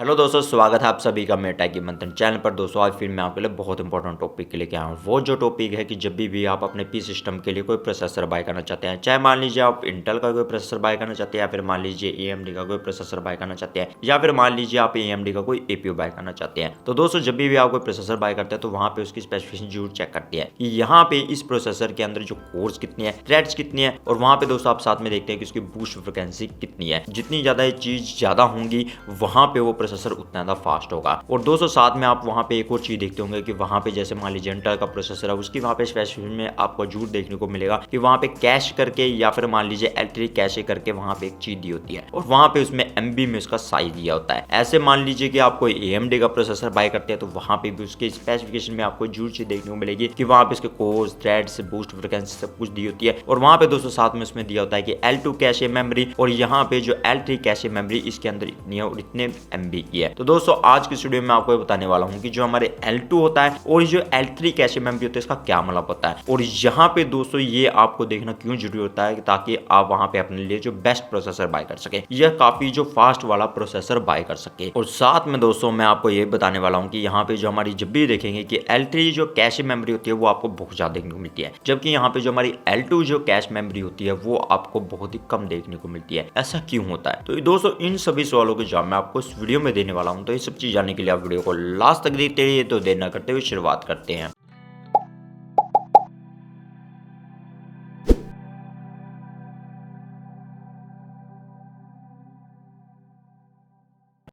Hello दोस्तों, स्वागत है आप सभी का मेरे टेक मंथन चैनल पर। दोस्तों आज फिर मैं आपके लिए बहुत इंपॉर्टेंट टॉपिक के लेके आया हूँ। वो जो टॉपिक है कि जब भी आप अपने पी सिस्टम के लिए कोई प्रोसेसर बाय करना चाहते हैं, चाहे मान लीजिए आप इंटेल का कोई प्रोसेसर बाय करना चाहते हैं, या फिर मान लीजिए AMD का कोई प्रोसेसर बाय करना चाहते हैं, या फिर मान लीजिए आप AMD का कोई APU बाय करना चाहते हैं। तो दोस्तों जब भी आप कोई प्रोसेसर बाय करते हैं तो वहाँ पे उसकी स्पेसिफिकेशन जरूर चेक करती है कि यहाँ पे इस प्रोसेसर के अंदर जो कोर्स कितनी है, थ्रेड्स कितनी है, और वहाँ पे दोस्तों आप साथ में देखते हैं कि उसकी बूस्ट फ्रिक्वेंसी कितनी है। जितनी ज्यादा ये चीज ज्यादा होंगी वहाँ पे वो प्रोसेसर उतना ज्यादा फास्ट होगा। और दोस्तों साथ में आप वहाँ पे एक और चीज देखते होंगे कि वहाँ पे जैसे मान लीजिए इंटेल का प्रोसेसर है, उसकी वहाँ पे स्पेसिफिकेशन में आपको जरूर देखने को मिलेगा कि वहाँ पे कैश करके या फिर मान लीजिए L3 कैशे करके वहाँ पे एक चीज दी होती है, और वहाँ पे उसमें MB में उसका साइज दिया होता है। ऐसे मान लीजिए कि आप कोई AMD का प्रोसेसर बाय करते हैं तो वहाँ पे भी उसके स्पेसिफिकेशन में आपको जरूर चीज देखने को मिलेगी कि वहाँ पे उसके कोर्स, थ्रेड्स, बूस्ट फ्रिक्वेंसी सब कुछ दी होती है। और वहाँ पे दोस्तों साथ में उसमें दिया होता है कि L2 कैशे मेमोरी, और यहाँ पे जो L3 कैशे मेमोरी इसके अंदर इतनी है और इतने MB की है। तो दोस्तों आज की वीडियो में आपको बताने वाला हूँ कि जो हमारे L2 होता है और जो L3 कैशे मेमोरी होता है इसका क्या मतलब होता है, और यहाँ पे दोस्तों ये आपको देखना क्यों जरूरी होता है ताकि आप वहाँ पे अपने लिए जो बेस्ट प्रोसेसर बाय कर सके या काफी जो फास्ट वाला प्रोसेसर बाय कर सके। और साथ में दोस्तों मैं आपको ये बताने वाला हूँ कि यहाँ पे जो हमारी जब भी देखेंगे कि L3 जो कैशे मेमोरी होती है वो आपको बहुत ज्यादा देखने को मिलती है, जबकि यहाँ पे जो हमारी L2 जो कैश मेमोरी होती है वो आपको बहुत ही कम देखने को मिलती है। ऐसा क्यों होता है? तो दोस्तों इन सभी सवालों के जवाब मैं आपको इस वीडियो में देने वाला हूँ। तो ये सब चीज जानने के लिए आप वीडियो को लास्ट तक देखते रहिए। तो देर न करते हुए शुरुआत करते हैं।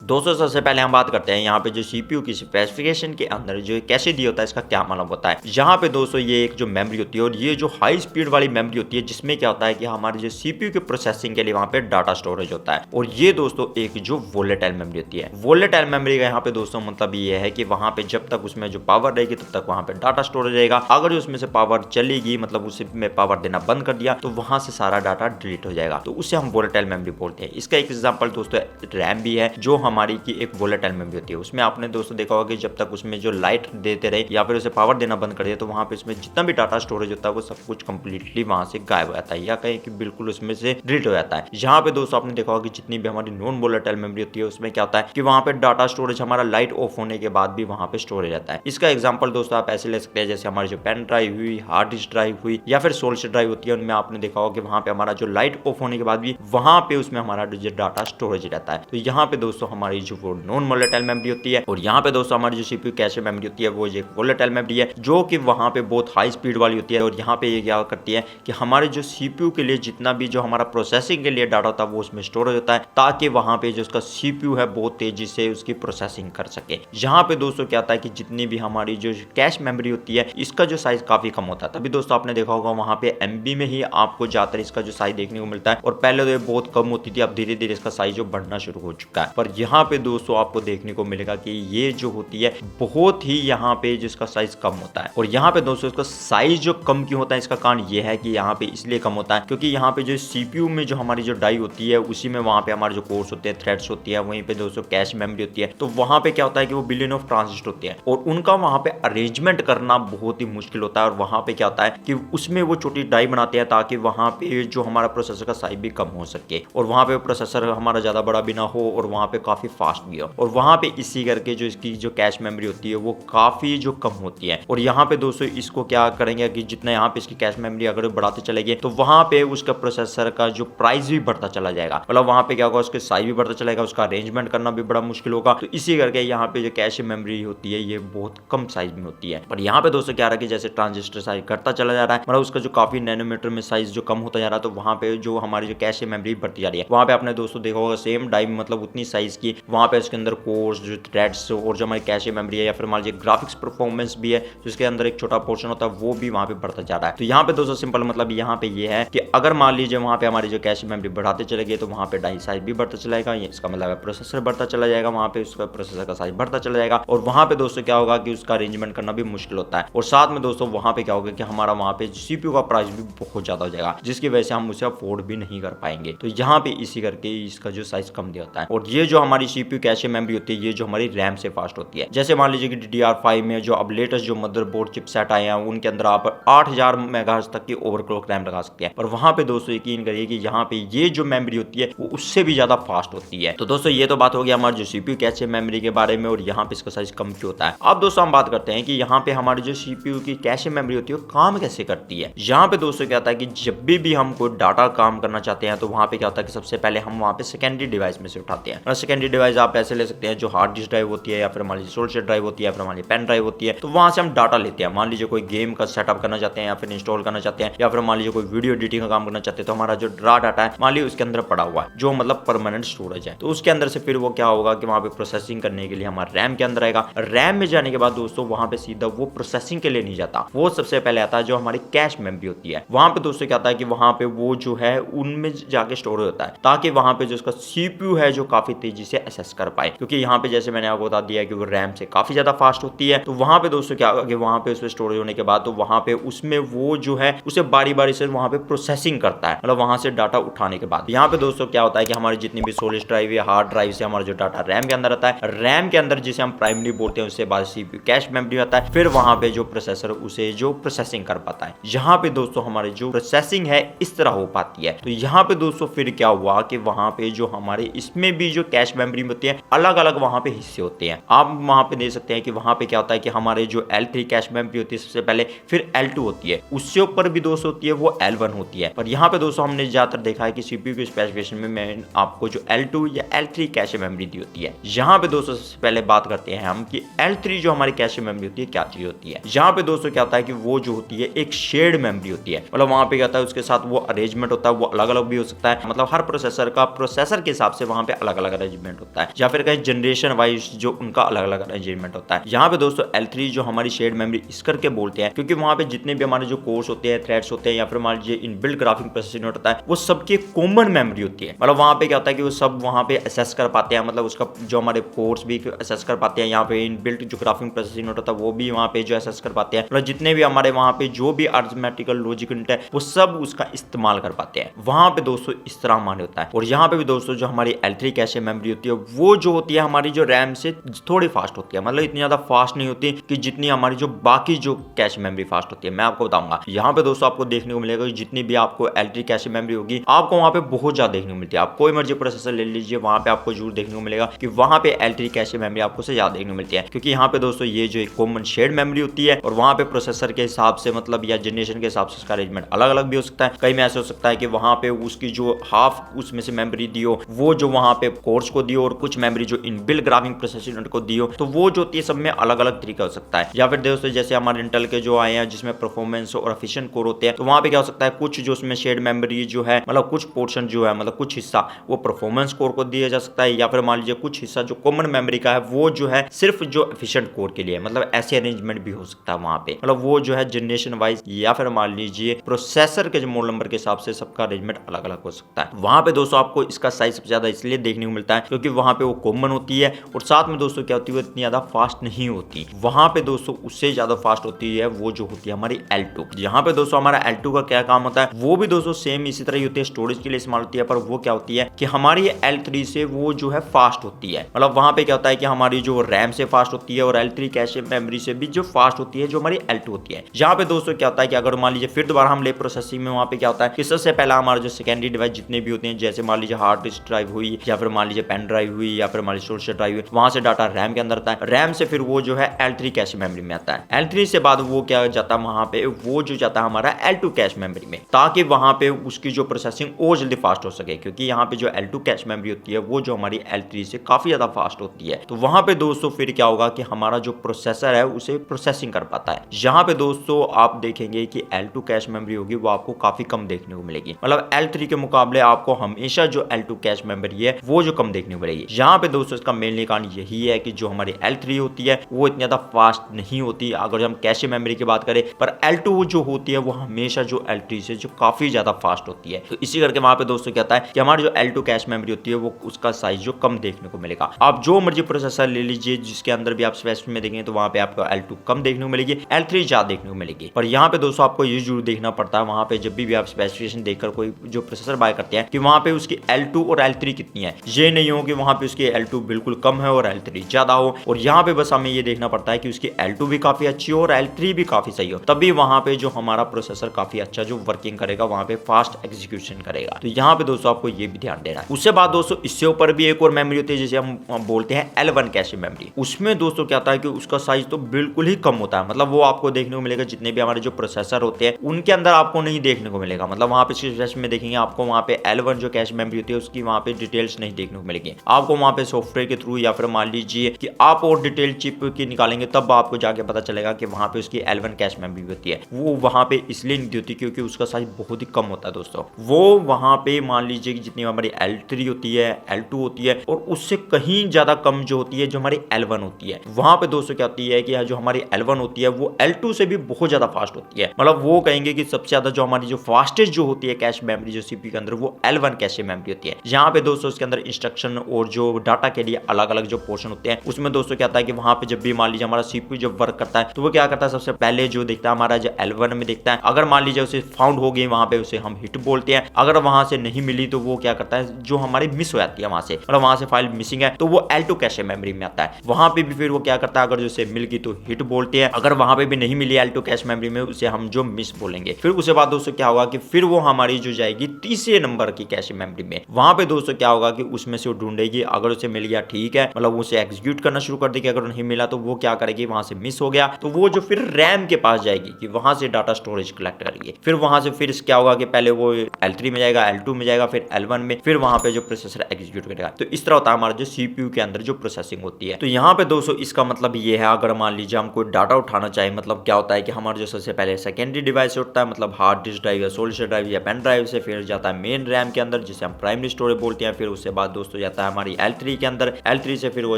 दोस्तों सबसे पहले हम बात करते हैं यहाँ पे जो CPU की स्पेसिफिकेशन के अंदर जो कैशे दिया होता है इसका क्या मतलब होता है। यहाँ पे दोस्तों ये एक जो मेमोरी होती है और ये जो हाई स्पीड वाली मेमोरी होती है, जिसमें क्या होता है कि हमारे जो CPU के प्रोसेसिंग के लिए वहाँ पे डाटा स्टोरेज होता है। और ये दोस्तों एक जो वोलेटाइल मेमोरी होती है। वोलेटाइल मेमोरी का यहाँ पे दोस्तों मतलब ये है कि वहाँ पे जब तक उसमें जो पावर रहेगी तब तक वहाँ पे डाटा स्टोरेज रहेगा। अगर उसमें से पावर चलेगी, मतलब उसमें पावर देना बंद कर दिया, तो वहां से सारा डाटा डिलीट हो जाएगा। तो उसे हम वोलेटाइल मेमोरी बोलते हैं। इसका एक एग्जांपल दोस्तों रैम भी है, जो हमारी की एक वोलेटाइल मेमोरी होती है। उसमें आपने दोस्तों देखा होगा कि जब तक उसमें जो लाइट देते रहे या फिर उसे पावर देना बंद कर दिया, तो वहां पे उसमें जितना भी डाटा स्टोरेज होता है वो सब कुछ कंप्लीटली वहां से गायब हो जाता है, या कहीं कि बिल्कुल उसमें से डिलीट हो जाता है। यहाँ पे दोस्तों आपने देखा होगा कि जितनी भी हमारी नॉन वोलेटाइल मेमोरी होती है उसमें क्या होता है कि वहां पे डाटा स्टोरेज हमारा लाइट ऑफ होने के बाद भी वहां पे स्टोर हो जाता है। इसका एग्जाम्पल दोस्तों आप ऐसे ले सकते हैं जैसे हमारी जो पेन ड्राइव हुई, हार्ड डिस्क ड्राइव हुई, या फिर सोल्ड ड्राइव होती है। उनमें आपने देखा होगा कि वहां पे हमारा जो लाइट ऑफ होने के बाद भी वहां पे उसमें हमारा जो डाटा स्टोरेज रहता है। तो यहाँ पे दोस्तों हमारी जो वो नॉन वोलेटाइल मेमोरी होती है, और यहाँ पे दोस्तों हमारी जो CPU कैशे मेमोरी होती है वो एक वोलेटाइल मेमोरी है, जो कि वहां पे बहुत हाई स्पीड वाली होती है। और यहाँ पे ये क्या करती है कि हमारे जो CPU के लिए जितना भी जो हमारा प्रोसेसिंग के लिए डाटा होता है वो उसमें स्टोर हो जाता है, ताकि वहां पे जो उसका CPU है बहुत तेजी से उसकी प्रोसेसिंग कर सके। यहाँ पे दोस्तों क्या होता है कि जितनी भी हमारी जो कैश मेमोरी होती है इसका जो साइज काफी कम होता है। तभी दोस्तों आपने देखा होगा वहां पे MB में ही आपको ज्यादातर इसका जो साइज देखने को मिलता है, और पहले तो ये बहुत कम होती थी, अब धीरे धीरे इसका साइज जो बढ़ना शुरू हो चुका है। पर यहाँ पे दोस्तों आपको देखने को मिलेगा कि ये जो होती है बहुत ही यहाँ पे जिसका साइज कम होता है। और यहाँ पे दोस्तों इसका साइज जो कम क्यों होता है, इसका कारण ये है कि यहाँ पे इसलिए कम होता है क्योंकि यहाँ पे जो CPU में जो हमारी जो डाई होती है उसी में वहाँ पे हमारे जो कोर्स होते हैं, थ्रेड्स होती है, वहीं पे दोस्तों कैश मेमोरी होती है। तो वहाँ पे क्या होता है कि वो बिलियन ऑफ ट्रांजिस्टर होते हैं और उनका वहाँ पे अरेंजमेंट करना बहुत ही मुश्किल होता है। और वहाँ पे क्या होता है कि उसमें वो छोटी डाई बनाते हैं ताकि वहाँ पे जो हमारा प्रोसेसर का साइज भी कम हो सके, और वहाँ पे प्रोसेसर हमारा ज्यादा बड़ा भी ना हो, और वहाँ पे काफी फास्ट भी हो। और वहाँ पे इसी करके जो इसकी जो कैश मेमोरी होती है वो काफी जो कम होती है। और यहाँ पे दोस्तों इसको क्या करेंगे कि जितना यहाँ पे इसकी कैश मेमोरी अगर बढ़ाते चलेंगे तो वहाँ पे उसका प्रोसेसर का जो प्राइस भी बढ़ता चला जाएगा, मतलब वहाँ पे क्या होगा उसके साइज भी बढ़ता चलेगा, उसका अरेंजमेंट करना भी बड़ा मुश्किल होगा। तो इसी करके यहाँ पे जो कैश मेमोरी होती है ये बहुत कम साइज में होती है। पर यहाँ पे दोस्तों क्या रहा कि जैसे ट्रांजिस्टर साइज घटता चला जा रहा है, मतलब उसका जो काफी नैनोमीटर में साइज जो कम होता जा रहा है, तो वहाँ पे जो हमारी जो कैश मेमोरी बढ़ती जा रही है, वहाँ पे आपने दोस्तों देखा होगा सेम डाई मतलब उतनी साइज की वहाँ पे इसके अंदर कोर्स, जो थ्रेड्स और जो हमारी कैश मेमोरी है, या फिर मान लीजिए ग्राफिक्स परफॉर्मेंस भी है जिसके अंदर एक छोटा पोर्शन होता है, वो भी वहाँ पे बढ़ता जा रहा है। तो यहाँ पे दोस्तों सिंपल मतलब यहाँ पे ये है कि अगर मान लीजिए वहाँ पे हमारी जो कैश मेमोरी बढ़ाते चले गए तो वहाँ पे डाई साइज भी बढ़ता चलेगा, इसका मतलब है प्रोसेसर बढ़ता चला जाएगा, वहाँ पे उसका प्रोसेसर का साइज बढ़ता चला जाएगा। और वहाँ पे दोस्तों क्या होगा कि उसका अरेंजमेंट करना भी मुश्किल होता है। और साथ में दोस्तों वहाँ पे क्या होगा कि हमारा वहाँ पे CPU का प्राइस भी बहुत ज्यादा हो जाएगा, जिसकी वजह से हम उसे अफोर्ड भी नहीं कर पाएंगे। तो यहाँ पे इसी करके इसका जो साइज कम दिया होता है। और ये जो हमारी हमारी CPU कैशे मेमोरी होती है ये जो हमारी रैम से फास्ट होती है। जैसे मान लीजिए कि DDR5 में जो अब लेटेस्ट जो मदरबोर्ड चिपसेट आए हैं उनके अंदर आप 8000 मेगाहर्ट्ज तक की ओवरक्लॉक रैम लगा सकते हैं, पर वहां पे दोस्तों यकीन करिए कि यहाँ पे ये जो मेमोरी होती है वो उससे भी ज्यादा फास्ट होती है। तो दोस्तों ये तो बात हो गया हमारे जो CPU कैशे मेमोरी के बारे में और यहाँ पे इसका साइज कम क्यों होता है। अब दोस्तों हम बात करते हैं कि यहाँ पे हमारी जो CPU की कैशे मेमोरी होती है वो काम कैसे करती है। यहाँ पे दोस्तों क्या होता है कि जब भी हम कोई डाटा काम करना चाहते हैं तो वहां पे क्या होता है कि सबसे पहले हम वहां पे सेकेंडरी डिवाइस में से उठाते हैं। और सेकेंडरी डिवाइस आप ऐसे ले सकते हैं जो हार्ड डिस्क ड्राइव होती है या फिर मान लीजिए सोल्यूशन ड्राइव होती है या फिर मान लीजिए पेन ड्राइव होती है। तो वहां से हम डाटा लेते हैं। मान लीजिए कोई गेम का सेटअप करना चाहते हैं या फिर इंस्टॉल करना चाहते हैं या फिर मान लीजिए कोई वीडियो एडिटिंग का काम करना चाहते हैं तो हमारा जो ड्रा डाटा है मान लीजिए उसके अंदर पड़ा हुआ है जो मतलब परमानेंट स्टोरेज है। तो उसके अंदर से फिर वो क्या होगा कि वहां पे प्रोसेसिंग करने के लिए हमारा रैम के अंदर आएगा। रैम में जाने के बाद दोस्तों वहां पे सीधा वो प्रोसेसिंग के लिए नहीं जाता, वो सबसे पहले आता है जो हमारी कैश मेमोरी होती है। वहां पे दोस्तों क्या आता है कि वहां पे वो जो है उनमें जाके स्टोर होता है ताकि वहां पे जो उसका CPU है जो काफी तेजी से एसेस कर पाए, क्योंकि यहाँ पे जैसे मैंने आपको बता दिया कि वो रैम से काफी ज्यादा फास्ट होती है। तो वहां पे दोस्तों क्या होगा कि वहां पे उसमें स्टोरेज होने के बाद तो वहां पे उसमें वो जो है उसे बारी बारी से वहां पे प्रोसेसिंग करता है, मतलब वहां से डाटा उठाने के बाद। यहाँ पे दोस्तों क्या होता है कि हमारी जितनी भी सॉलिड ड्राइव या हार्ड ड्राइव से हमारा जो डाटा रैम के अंदर आता है, रैम के अंदर जिसे हम प्राइमरी बोलते हैं उससे बाद CPU कैश मेमोरी आता है, फिर वहां पे जो प्रोसेसर उसे जो प्रोसेसिंग कर पाता है। यहाँ पे दोस्तों हमारी जो प्रोसेसिंग है इस तरह हो पाती है। तो यहाँ पे दोस्तों फिर क्या हुआ कि वहां पे जो हमारे इसमें भी जो कैश मेमोरी होती है अलग अलग वहां पे हिस्से होते हैं। आप वहां पे देख सकते हैं कि वहां पे क्या होता है कि हमारे जो L3 कैश मेमोरी होती है सबसे पहले, फिर L2 होती है, उससे ऊपर भी दोस्तों होती है वो L1 होती है। पर यहाँ पे दोस्तों हमने ज्यादातर देखा है कि CPU के स्पेसिफिकेशन में मैं आपको जो L2 या L3 कैश मेमोरी दी होती है। यहाँ पे दोस्तों सबसे पहले बात करते हैं हम कि L3 जो हमारी कैश मेमोरी होती है क्या चीज होती है। यहाँ पे दोस्तों क्या होता है कि वो जो होती है एक शेयर्ड मेमोरी होती है, मतलब वहां पे क्या होता है उसके साथ वो अरेंजमेंट होता है, वो अलग अलग भी हो सकता है, मतलब हर प्रोसेसर का प्रोसेसर के हिसाब से वहां पे अलग अलग अरेंजमेंट होता है या फिर कहीं जनरेशन वाइज जो उनका अलग अलग अरेंजमेंट होता है। यहाँ पे दोस्तों L3 जो हमारी शेयर्ड मेमोरी इस करके बोलते हैं क्योंकि वहां पे जितने भी हमारे जो कोर्स होते हैं, थ्रेड्स होते हैं या फिर मान लीजिए इनबिल्ट ग्राफिक प्रोसेसर यूनिट होता है वो सबकी कॉमन मेमोरी होती है। मतलब वहां पे क्या होता है कि वो सब वहां पे असेस कर पाते हैं, मतलब उसका जो हमारे कोर्स भी असेस कर पाते हैं। यहाँ पे इनबिल्ट जो ग्राफिक प्रोसेसर यूनिट होता है वो भी वहां पे जो असेस कर पाते हैं, मतलब जितने भी हमारे वहां पे जो भी अरिथमेटिकल लॉजिक यूनिट है वो सब उसका इस्तेमाल कर पाते हैं। वहां पे दोस्तों इस तरह माने होता है। और यहाँ पे भी दोस्तों जो हमारी L3 कैशे मेमोरी होती है वो जो होती है हमारी जो रैम से थोड़ी फास्ट होती है, मतलब इतनी ज्यादा फास्ट नहीं होती कि जितनी हमारी जो बाकी जो कैश मेमोरी फास्ट होती है। मैं आपको बताऊंगा यहाँ पे दोस्तों आपको देखने को मिलेगा कि जितनी भी आपको L3 कैशे मेमोरी होगी आपको वहां पे बहुत ज्यादा देखने को मिलती है। आप कोई मर्जी प्रोसेसर ले लीजिए वहां पे आपको जरूर देखने को मिलेगा कि वहां पे L3 कैशे मेमोरी आपको से ज्यादा देखने को मिलती है, क्योंकि यहाँ पे दोस्तों ये जो एक कॉमन शेयर्ड मेमोरी होती है और वहां पे प्रोसेसर के हिसाब से मतलब या जनरेशन के हिसाब से उसका अरेंजमेंट अलग अलग भी हो सकता है। कई में ऐसा हो सकता है कि वहां पे उसकी जो हाफ उसमें से मेमोरी दियो वो जो वहां पे कोर्स को दियो और कुछ मेमोरी जो इनबिल्ट ग्राफिक प्रोसेसर यूनिट को दियो, तो वो जो होती है सब में अलग अलग तरीका हो सकता है। या फिर दोस्तों जैसे हमारे इंटेल के जो आए हैं जिसमें परफॉर्मेंस और एफिशिएंट कोर होते हैं, तो वहां पे क्या हो सकता है कुछ जो उसमें शेयर्ड मेमोरी जो है मतलब कुछ पोर्शन जो है मतलब कुछ हिस्सा वो परफॉर्मेंस कोर को दिया जा सकता है, या फिर मान लीजिए कुछ हिस्सा जो कॉमन मेमोरी का है वो जो है सिर्फ जो एफिशिएंट कोर के लिए, मतलब ऐसे अरेंजमेंट भी हो सकता है वहां पे, मतलब वो जो है जनरेशन वाइज या फिर मान लीजिए प्रोसेसर के जो मॉडल नंबर के हिसाब से सबका अरेंजमेंट अलग अलग हो सकता है। वहां पे दोस्तों आपको इसका साइज सबसे ज्यादा इसलिए देखने को मिलता है क्योंकि वहां पे वो कॉमन होती है और साथ में दोस्तों क्या होती है वो इतनी ज्यादा फास्ट नहीं होती। वहां पे दोस्तों उससे ज्यादा फास्ट होती है वो जो होती है हमारी L2। यहाँ पे दोस्तों हमारा L2 का क्या काम होता है वो भी दोस्तों सेम इसी तरह ही होती है, स्टोरेज के लिए इस्तेमाल होती है, पर वो क्या होती है कि हमारी L3 से वो जो है फास्ट होती है। मतलब वहां पे क्या होता है कि हमारी जो रैम से फास्ट होती है और L3 कैशे मेमोरी से भी जो फास्ट होती है जो हमारी L2 होती है। यहाँ पे दोस्तों क्या होता है कि अगर मान लीजिए फिर दोबारा हम ले प्रोसेसिंग में, वहां पे क्या होता है कि सबसे पहला हमारा जो सेकेंडरी डिवाइस जितने भी होते हैं जैसे मान लीजिए हार्ड डिस्क ड्राइव हुई या फिर मान लीजिए पेन ड्राइव हुई या फिर मान लीजिए सोल्यूशन ड्राइव हुई, वहां से डाटा रैम के अंदर आता है, रैम से फिर वो जो है L3 कैश मेमोरी में आता है। L3 से बाद वो क्या जाता है वहां पे वो जो जाता है हमारा L2 कैश मेमोरी में, ताकि वहां पे उसकी जो प्रोसेसिंग और जल्दी फास्ट हो सके, क्योंकि यहाँ पे जो L2 कैश मेमोरी होती है वो जो हमारी L3 से काफी ज्यादा फास्ट होती है। तो वहां पे दोस्तों फिर क्या होगा कि हमारा जो प्रोसेसर है उसे प्रोसेसिंग कर पाता है। यहाँ पे दोस्तों आप देखेंगे कि L2 कैश मेमोरी होगी वो आपको काफी कम देखने को मिलेगी, मतलब L3 के मुकाबले आपको हमेशा जो L2 कैश मेमोरी है वो जो कम देखने को मिलेगी। यहाँ पे दोस्तों इसका मेन कारण यही है कि जो हमारी L3 होती है वो इतनी ज्यादा फास्ट नहीं होती अगर हम कैशे मेमोरी की बात करें, पर L2 जो होती है वो हमेशा जो L3 से जो काफी ज्यादा फास्ट होती है। तो इसी करके वहां पे दोस्तों क्या होता है कि हमारी जो L2 कैश मेमोरी होती है वो उसका साइज जो कम देखने को मिलेगा। आप जो मर्जी प्रोसेसर ले लीजिए जिसके अंदर भी आप स्पेसिफिकेशन में देखेंगे तो वहां पे आपको L2 कम देखने को मिलेगी, L3 ज्यादा देखने को मिलेगी। पर यहाँ पे दोस्तों आपको ये जरूर देखना पड़ता है वहां पे जब भी आप स्पेसिफिकेशन देखकर कोई जो प्रोसेसर बाय करते हैं कि वहां पे उसकी L2 और L3 कितनी है। ये नहीं हो कि वहां पे उसकी L2 बिल्कुल कम है और L3 ज्यादा हो, और यहाँ पे बस हमें ये देखना पड़ता है कि उसकी L2 भी काफी अच्छी हो और L3 भी काफी सही हो, तभी वहां पे जो हमारा प्रोसेसर काफी अच्छा जो वर्किंग करेगा, वहां पे फास्ट एग्जीक्यूशन करेगा। तो यहाँ पे दोस्तों आपको ये भी ध्यान देना है। उसके बाद दोस्तों इससे ऊपर भी एक और मेमोरी होती है जिसे हम बोलते हैं L1 कैशे मेमोरी। उसमें दोस्तों क्या होता है कि उसका साइज तो बिल्कुल ही कम होता है, मतलब वो आपको देखने को मिलेगा जितने भी हमारे जो प्रोसेसर होते हैं उनके अंदर आपको नहीं देखने को मिलेगा। मतलब वहां पे स्पेसिफिकेशन में देखेंगे आपको वहां पे L1 जो कैश मेमोरी होती है उसकी वहां पे डिटेल्स नहीं देखने को मिलेगी आपको, वहां पे सॉफ्टवेयर के थ्रू या फिर मान लीजिए कि आप और डिटेल चिप की निकालेंगे तब आपको जाके पता चलेगा कि वहां पे उसकी L1 कैश मेमोरी होती है। वो वहां पे इसलिए नहीं होती क्योंकि उसका साइज बहुत ही कम होता है दोस्तों। वो वहां पे मान लीजिए कि जितनी हमारी L3 होती है, L2 होती है, और उससे कहीं ज्यादा कम जो होती है जो हमारी L1 होती है। वहां पे दोस्तों क्या होती है कि जो हमारी L1 होती है वो L2 से भी बहुत ज्यादा फास्ट होती है। मतलब वो कहेंगे कि सबसे ज्यादा जो हमारी जो फास्टेस्ट जो होती है कैश मेमोरी जो सीपीयू के अंदर वो L1 कैशे मेमोरी होती है। यहाँ पे दोस्तों उसके अंदर इंस्ट्रक्शन और जो डाटा के लिए अलग अलग जो पोर्शन होते हैं उसमें दोस्तों क्या होता है कि वहां पे जब भी मान लीजिए हमारा सीपीयू जब वर्क करता है तो वो क्या करता है, सबसे पहले जो देखता है हमारा जो L1 में देखता है, अगर मान लीजिए उसे फाउंड हो गई वहां पे उसे हम हिट बोलते हैं, अगर वहां से नहीं मिली तो वो क्या करता है जो हमारी मिस हो जाती है वहां से, मतलब वहां से फाइल मिसिंग है तो वो L2 कैशे मेमोरी में आता है। वहां पे भी फिर वो क्या करता है, अगर उसे मिल गई तो हिट बोलते हैं, अगर वहां पे भी नहीं मिली L2 कैश मेमोरी में उसे हम जो मिस बोलेंगे। फिर उसके बाद दोस्तों क्या होगा कि फिर वो हमारी जो जाएगी तीसरे नंबर की कैशे मेमोरी में। वहां पे दोस्तों क्या होगा कि उसमें से वो ढूंढेगी, अगर उसे मिल गया ठीक है, मतलब उसे एग्जीक्यूट करना शुरू कर देगी, अगर नहीं मिला तो वो क्या करेगी, वहां से मिस हो गया तो वो जो फिर रैम के पास जाएगी कि वहां से डाटा स्टोरेज कलेक्ट करेगी। फिर वहां से फिर क्या होगा कि पहले वो L3 में जाएगा, L2 में जाएगा, फिर L1 में, फिर वहां पे जो प्रोसेसर एग्जीक्यूट करेगा। तो इस तरह होता है हमारा जो सीपीयू के अंदर जो प्रोसेसिंग होती है। तो यहाँ पे दोस्तों इसका मतलब ये है, अगर मान लीजिए हम कोई डाटा उठाना चाहे, मतलब क्या होता है कि हमारा जो सबसे पहले सेकेंडरी डिवाइस उठता है, मतलब हार्ड डिस्क ड्राइव या सोल्ड ड्राइव या पेन ड्राइव से, फिर जाता है मेन रैम के अंदर जिसे हम प्राइमरी स्टोरेज बोलते हैं। फिर उसके बाद दोस्तों जाता है हमारी L3 के अंदर, L3 से फिर वो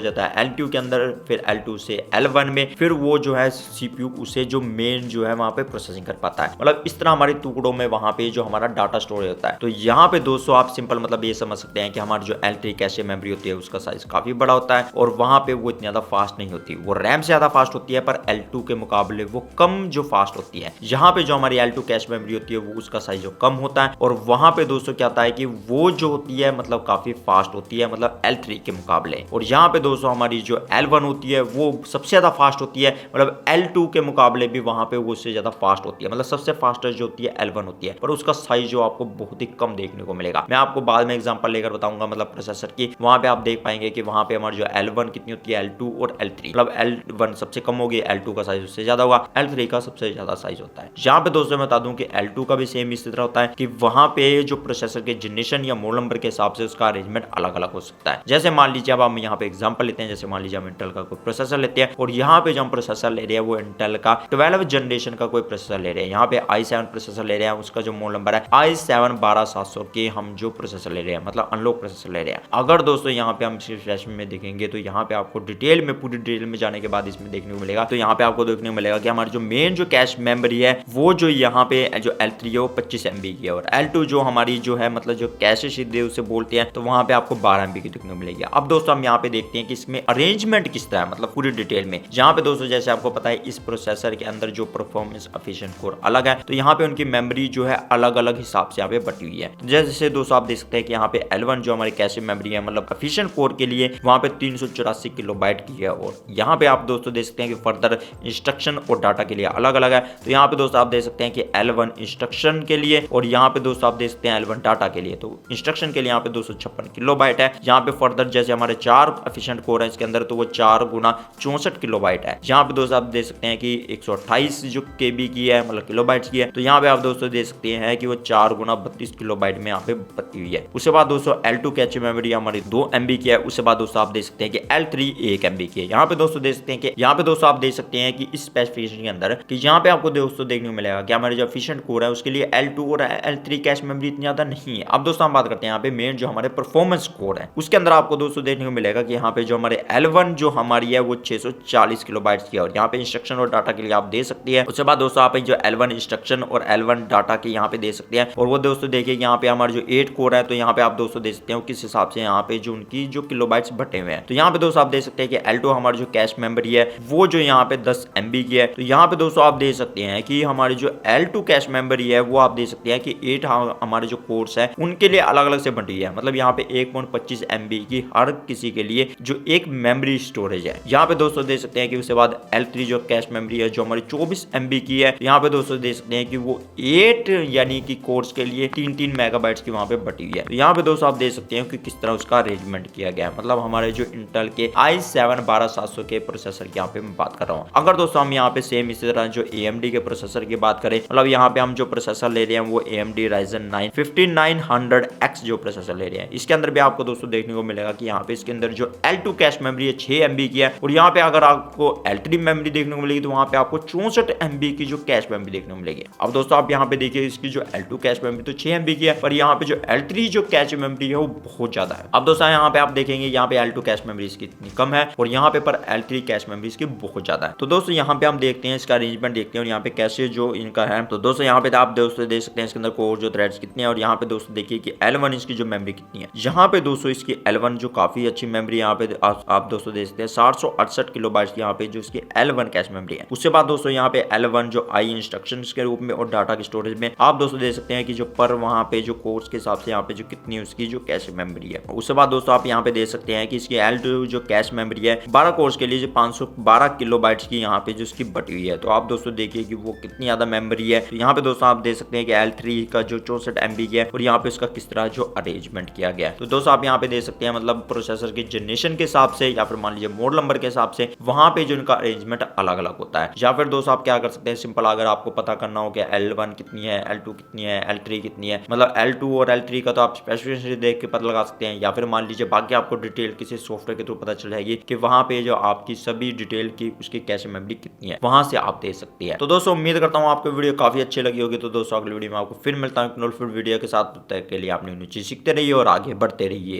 जाता है L2 के अंदर, फिर L2 से L1 में, फिर वो जो है सीपीयू उसे जो मेन जो है वहां पे प्रोसेसिंग कर पाता है। मतलब इस तरह हमारे टुकड़ों में वहां पे जो हमारा डाटा स्टोरेज होता है। तो यहाँ पे दोस्तों आप सिंपल मतलब ये समझ सकते हैं कि हमारी जो L3 कैशे मेमोरी होती है उसका साइज काफी बड़ा होता है और वहां पे वो इतनी ज्यादा फास्ट नहीं होती, वो रैम से ज्यादा फास्ट होती है पर L2 के मुकाबले वो कम जो फास्ट होती है। यहाँ पे जो हमारी L2 कैश मेमोरी होती है वो उसका साइज जो कम होता है, और वहां पे दोस्तों क्या होता है कि वो जो होती है मतलब काफी फास्ट होती है मतलब L3 के मुकाबले। और यहाँ पे दोस्तों हमारी जो L1 होती है वो सबसे ज्यादा फास्ट होती है, मतलब L2 के मुकाबले भी वहां पे वो उससे ज्यादा फास्ट होती है, मतलब सबसे फास्टेस्ट जो होती है L1 होती है, पर उसका साइज जो आपको बहुत ही कम देखने को मिलेगा। मैं आपको बाद में एग्जांपल लेकर बताऊंगा मतलब प्रोसेसर की, वहां पे आप देख पाएंगे कि वहां पे हमारी जो L1 कितनी होती है, L2 और L3, मतलब L1 सबसे कम होगी, L2 का साइज उससे ज्यादा होगा, L3 का सबसे ज्यादा साइज होता है। यहाँ पे दोस्तों मैं बता दूं कि L2 का भी सेम इसी तरह होता है कि वहां पे जो प्रोसेसर के जनरेशन या मोड नंबर के हिसाब से उसका अरेंजमेंट अलग अलग हो सकता है। जैसे मान लीजिए अब हम यहाँ पे एग्जांपल लेते हैं, जैसे मान लीजिए हम इंटेल का कोई प्रोसेसर लेते हैं और यहाँ पे जो हम प्रोसेसर ले रहे हैं वो इंटेल का 12th जनरेशन का कोई प्रोसेसर ले रहे हैं। यहाँ पे i7 प्रोसेसर ले रहे हैं, उसका जो मोड नंबर है i7 12700 के हम जो प्रोसेसर ले रहे हैं, मतलब अनलॉक प्रोसेसर ले रहे हैं। अगर दोस्तों यहाँ पे हम स्पेसिफिकेशन में देखेंगे तो यहाँ पे आपको डिटेल में पूरी डिटेल में जाने के बाद इसमें देखने को मिलेगा, तो यहाँ पे आपको देखने को मिलेगा कि हमारी जो मेन जो कैश मेमोरी है वो जो यहाँ पे जो L3 है वो 25 MB की है, और L2 जो हमारी जो है मतलब जो कैश सीधे उसे बोलते हैं तो वहां पे आपको 12 MB की देखने को मिलेगी। अब दोस्तों हम यहाँ पे देखते हैं कि इसमें अरेंजमेंट किस तरह है, मतलब पूरी डिटेल में। यहाँ पे दोस्तों जैसे आपको पता है इस प्रोसेसर के अंदर जो परफॉर्मेंस एफिशिएंट कोर अलग है, तो यहाँ पे उनकी मेमोरी जो है अलग अलग हिसाब से यहाँ पे बटी हुई है। जैसे दोस्तों आप देख सकते हैं कि यहाँ पे L1 जो हमारी कैश मेमोरी है मतलब एफिशिएंट कोर के लिए वहां पे 384 किलोबाइट की है, और यहाँ पे आप दोस्तों देख सकते हैं कि फर्दर इंस्ट्रक्शन और डाटा के लिए अलग अलग है। तो यहाँ पे दोस्तों आप देख सकते हैं कि L1 इंस्ट्रक्शन के लिए और यहाँ पे दोस्तों आप देख सकते हैं L1 डाटा के लिए। तो इंस्ट्रक्शन के लिए यहाँ पे 256 किलोबाइट है। यहाँ पे फर्दर जैसे हमारे 4 एफिशिएंट कोर है इसके अंदर तो वो 4 गुना 64 किलोबाइट है। यहाँ पे दोस्तों आप देख सकते हैं कि 128 जो केबी की है मतलब किलोबाइट्स की है, तो यहाँ पे आप दोस्तों देख सकते हैं कि वो 4 गुना 32 किलोबाइट में यहाँ पे बती हुई है। उसके बाद दोस्तों L2 कैश मेमोरी हमारी 2 MB की है। उसके बाद दोस्तों आप देख सकते हैं कि L3 1 MB की है। यहाँ पे दोस्तों देख सकते हैं कि यहाँ पे दोस्तों आप देख सकते हैं कि इस स्पेसिफिकेशन के अंदर कि यहाँ पे आपको दोस्तों देखने को मिलेगा कि हमारे जो एफिशिएंट कोर है उसके लिए L2 और L3 कैश मेमोरी इतनी ज्यादा नहीं है। अब दोस्तों हम बात करते हैं यहाँ पे मेन जो हमारे परफॉर्मेंस कोर है उसके अंदर आपको दोस्तों देखने को मिलेगा कि यहाँ पे जो हमारे L1 जो हमारी है वो 640 किलोबाइट्स की है, और यहाँ पे इंस्ट्रक्शन और डाटा के लिए आप दे सकती है। उसके बाद दोस्तों आप जो L1 इंस्ट्रक्शन और L1 डाटा के यहाँ पे दे सकते हैं, और वो दोस्तों देखिए यहाँ पे हमारे जो 8 कोर है तो यहाँ पे आप दोस्तों देख सकते हैं किस हिसाब से यहाँ पे जो उनकी जो किलोबाइट्स बटे हुए हैं। तो यहाँ पे दोस्तों आप देख सकते हैं कि L2 हमारी जो कैश मेमोरी है वो जो यहाँ पे 10 MB की है। तो यहाँ पे दोस्तों आप देख सकते हैं कि हमारी जो L2 कैश मेमोरी है वो आप देख सकते हैं कि 8 हमारे जो कोर्स है उनके लिए अलग अलग से बटी है, मतलब यहाँ पे 1.25 MB की हर किसी के लिए जो एक मेमोरी स्टोरेज है। यहाँ पे दोस्तों देख सकते हैं कि उसके बाद L3 जो कैश मेमोरी है जो हमारी 24 MB की है। यहाँ पे दोस्तों देख सकते हैं कि वो 8 यानी कि कोर्स के लिए 3-3 मेगाबाइट्स की वहाँ पे बटी हुई है। तो यहाँ पे दोस्तों आप देख सकते हैं कि किस तरह उसका अरेंजमेंट किया गया है, मतलब हमारे जो इंटेल के i7 12700 के प्रोसेसर की यहाँ पे मैं बात कर रहा हूँ। अगर दोस्तों हम यहाँ पे सेम इसी तरह जो AMD के प्रोसेसर की बात करें, मतलब यहाँ पे हम जो प्रोसेसर ले रहे हैं वो AMD Ryzen 9 5900X जो प्रोसेसर ले रहे हैं। इसके अंदर भी आपको दोस्तों देखने को मिलेगा कि यहाँ पे इसके अंदर जो L2 कैश मेमोरी है 6 MB की है, और यहाँ पे अगर आपको L3 मेमोरी देखने को मिलेगी तो वहाँ पे आपको 64 MB की जो कैश मेमोरी देखने को मिलेगी। अब दोस्तों आप यहाँ पे देखिए इसकी जो L2 कैश मेमोरी तो 6 MB की है, पर यहाँ पे जो L3 जो कैश मेमोरी है वो बहुत ज्यादा है। अब दोस्तों यहाँ पे आप देखेंगे यहाँ पे L2 कैश मेमोरी इसकी इतनी कम है और यहाँ पे पर L3 कैश मेमोरी इसकी बहुत ज्यादा है। तो दोस्तों यहाँ पे हम देखते हैं इसका अरेंजमेंट देखते हैं और यहाँ पे कैसे जो इनका है। तो दोस्तों यहाँ पे आप दोस्तों देख सकते हैं इसके अंदर कोर जो थ्रेड्स कितने हैं, और यहाँ पे दोस्तों देखिए कि L1 इसकी जो मेमोरी कितनी है। यहाँ पे दोस्तों इसकी L1 जो काफी अच्छी मेमोरी यहाँ पे आप दोस्तों देख सकते हैं 768 किलोबाइट्स की यहाँ पे जो इसकी L1 कैश मेमोरी है। उसके बाद दोस्तों यहाँ पे L1 जो आई इंस्ट्रक्शंस के रूप में और डाटा की स्टोरेज में आप दोस्तों देख सकते हैं कि जो पर वहाँ पे जो कोर्स के हिसाब से यहाँ पे जो कितनी उसकी जो कैश मेमोरी है। उसके बाद दोस्तों आप यहाँ पे देख सकते हैं कि इसकी L2 जो कैश मेमोरी है 12 कोर्स के लिए जो 512 किलोबाइट्स की यहाँ पे जो इसकी बटी हुई है। तो आप दोस्तों देखिए कि वो कितनी ज्यादा मेमोरी है। तो यहाँ पे दोस्तों आप देख सकते हैं कि L3 का जो 64 MB की है और यहाँ पे उसका किस तरह जो अरेंजमेंट किया गया है। तो दोस्तों आप यहाँ पे देख सकते हैं मतलब प्रोसेसर की जनरेशन के हिसाब से या फिर मान लीजिए मोड नंबर के हिसाब से वहां पे जो इनका अरेंजमेंट अलग अलग होता है। या फिर दोस्तों आप क्या कर सकते हैं, सिंपल अगर आपको पता करना हो कि L1 कितनी है, L2 कितनी है, L3 कितनी है, मतलब L2 और L3 का तो आप स्पेसिफिकेशन देख के पता लगा सकते हैं, या फिर मान लीजिए बाकी आपको डिटेल किसी सॉफ्टवेयर के थ्रू पता चल जाएगी कि वहां पे जो आपकी सभी डिटेल की उसकी कैश मेमोरी कितनी है, वहां से आप देख सकते हैं। तो दोस्तों उम्मीद करता हूँ आपको वीडियो काफी अच्छी लगी होगी। तो दोस्तों अगली वीडियो में आपको फिर मिलता हूँ वीडियो के साथ। तब तक के लिए आपने चीज सीखते रहिए और आगे बढ़ते रहिए।